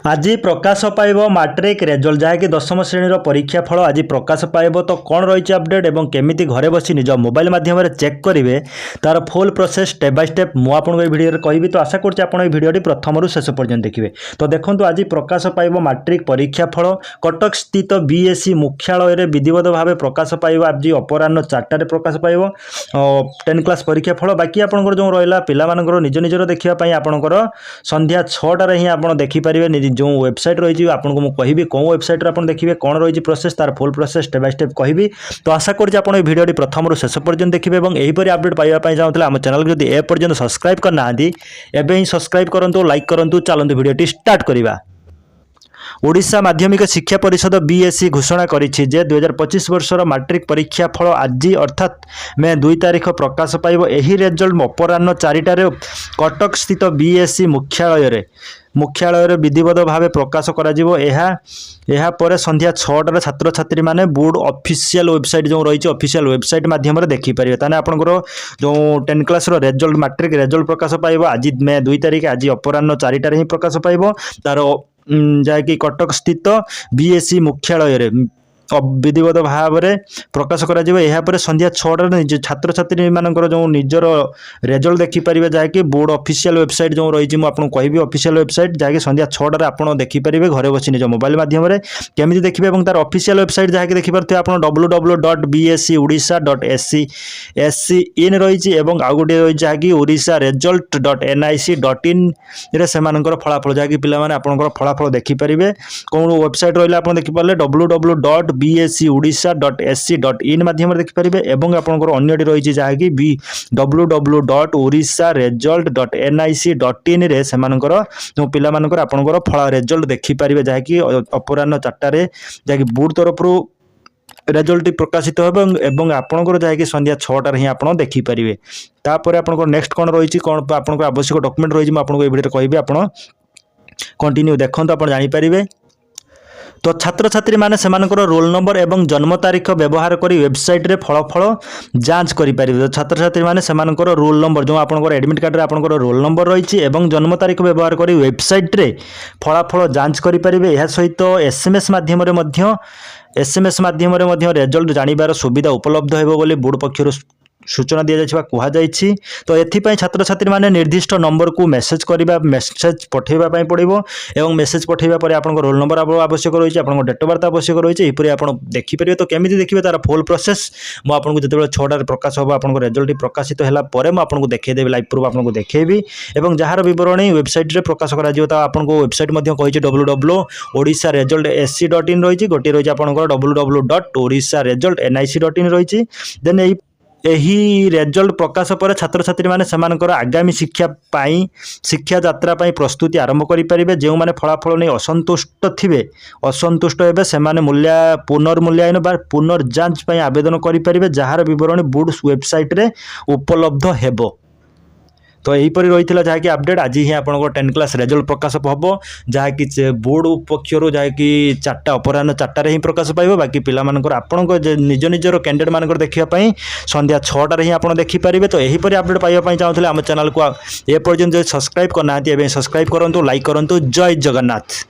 आज प्रकाश पाइब matric result जहाँकि दशम श्रेणी परीक्षा फल आज प्रकाश पाइब तो कौन रही अपडेट और केमी घरे बसी निज मोबाइल माध्यम चेक करेंगे तार full process step by step मुझे भिडियो कहि तो आशा कर भिडियो प्रथम शेष पर्यंत देखिए। तो देखो आज प्रकाश पाइब मैट्रिक परीक्षा फल कटक स्थित बीएससी मुख्यालय विधिवत भाव प्रकाश पाइब आज अपराह 4टार प्रकाश पाइब 10 क्लास परीक्षा फल बाकी आपंकर जो रहा पिला निज निजर देखापी आपंकर संध्या 6टार ही आप देखिपारे जो वेबसाइट रही आपको मुझे कहि कौन वेबसाइट आप देखिए कौन रही प्रोसेस तार full process step by step कहि। तो आशा कर भिडियो प्रथम शेष पर्यंत देखिए और यहीपरि अपडेट पाइबा चाहूँगा आम चैनल को जब एपर्यंत सब्सक्राइब करना एवं ही सब्सक्राइब करूँ लाइक करूँ चलते भिडियो स्टार्ट करवा। ओडिशा माध्यमिक शिक्षा परिषद बीएससी घोषणा करिछि जे 2025 वर्षर मैट्रिक परीक्षा फल आज अर्थात मे 2 तारिख प्रकाश पाइब। एही रिजल्ट अपराह 4टार कटक स्थित बीएससी मुख्यालय विधिवत भाव प्रकाश करा पर संध्या 6टार छात्र छात्री माने बोर्ड ऑफिशियल वेबसाइट जो रही ऑफिशियल वेबसाइट माध्यम देखिपारे ताने आपनकर जो 10 क्लास रिजल्ट मैट्रिक रिजल्ट प्रकाश पाइब आज मे 2 तारिख आज अपराह 4टार ही प्रकाश पाइब तार जहाँकि कटक स्थित बीएससी मुख्यालय विधिवत भाव में प्रकाश कर संध्या 6टार छात्र छात्री मानकर जो निजर रेजल्ट देखिपारे जहाँकि बोर्ड ऑफिशियल वेबसाइट जो रही मुझे कहि ऑफिशियल वेबसाइट जहाँकि संध्या 6टार आप देखिपारे घरे बसी निज मोबाइल माध्यम केमी देखिए और तार ऑफिशियल वेबसाइट जहाँकि देखिपारे आप www.bsc.orisha.sc.in रही आउ गोटे रही जहाँकि orisha-result.nic.in से फलाफल जहाँकि पिलामाने आपनकर फलाफल देखिपारे कौन वेबसाइट रही आप देखिपारे www.bsc-odisha.sc.in माध्यम देखिपारे एवं आपनकर अन्यटी रही जहाँकि www.orisha-result.nic.in रे सेमानकर जो पिलामानकर आपनकर फल रिजल्ट देखिपारे जहाँकि अपराह 4टार जहाँकि बोर्ड तरफ रिजल्ट प्रकाशित हो एवं आपनकर जहाँकि संध्या 6टार ही आप देखिपारे। तापर आपनकर नेक्स्ट कौन रही कौन आपनकर आवश्यक डॉक्यूमेंट रही आपको ये वीडियो कहि आप कंटिन्यू देखते आप जानीपारे। तो छात्र छात्री माने सेमानकर रोल नंबर एवं जन्म तारीख व्यवहार करी वेबसाइट रे फल जांच करि परिबे। छात्र छात्री माने सेमानकर रोल नंबर जो आपनकर एडमिट कार्ड रे आपनकर रोल नंबर रही एवं जन्म तारीख व्यवहार करी वेबसाइट रे फल जांच करि परिबे। एहा सहित एसएमएस माध्यम रे रिजल्ट जानिबार सुविधा उपलब्ध हेबो बोली बोर्ड पक्षरु सूचना दी जाइछबा कुहा जाइछि। तो एथिपाई छात्र छात्री माने निर्दिष्ट नंबर को मेसेज पठेबा पई पड़िबो एवं मेसेज पठेबा पर आपन रोल नंबर आवश्यक रही आपन डेट ऑफ बर्थ आवश्यक रही एपरि आपन देखि परिबे। तो केमिति देखिबे तार फुल प्रोसेस मु आपन को जतेबेले 6टार प्रकाश होबा आपन रिजल्ट प्रकाशित होला परे मु आपन को देखै देबी लाइव प्रूफ आपन को देखैबी एवं जहार विवरणी वेबसाइट रे प्रकाश करा जिवो ता आपन को वेबसाइट मध्ये कहिछि www.orisha-result.sc.in रही गोटे रही आपन www.orisha-result.nic.in रही देन यही रिजल्ट प्रकाश पर छात्र छात्री माने सेमानकर आगामी शिक्षा यात्रा प्रस्तुति आरंभ करें। जो मैंने फलाफल नहीं असंतुष्ट हेबे सेमाने पुनर्मूल्यांकन बा पुनर्जांच आवेदन करें जार विवरणी बोर्ड वेबसाइट रे उपलब्ध हेबो। तो यहीपरि रही जहाँकि अपडेट आज ही आप 10 क्लास रिजल्ट प्रकाश हम जहाँकि बोर्ड पक्षर जहाँकि 4टा अपराह 4टार ही प्रकाश पाइब बाकी पिलामानकर आपण निज निजर कैंडिडेट मानकर देखिए संध्या 6टार ही आप देखिपारे। तो यहीपरि अपडेट पाइबा चाहूँगे आम चैनल को एपर्यंत सब्सक्राइब करना सब्सक्राइब करूँ लाइक करूँ। जय जगन्नाथ।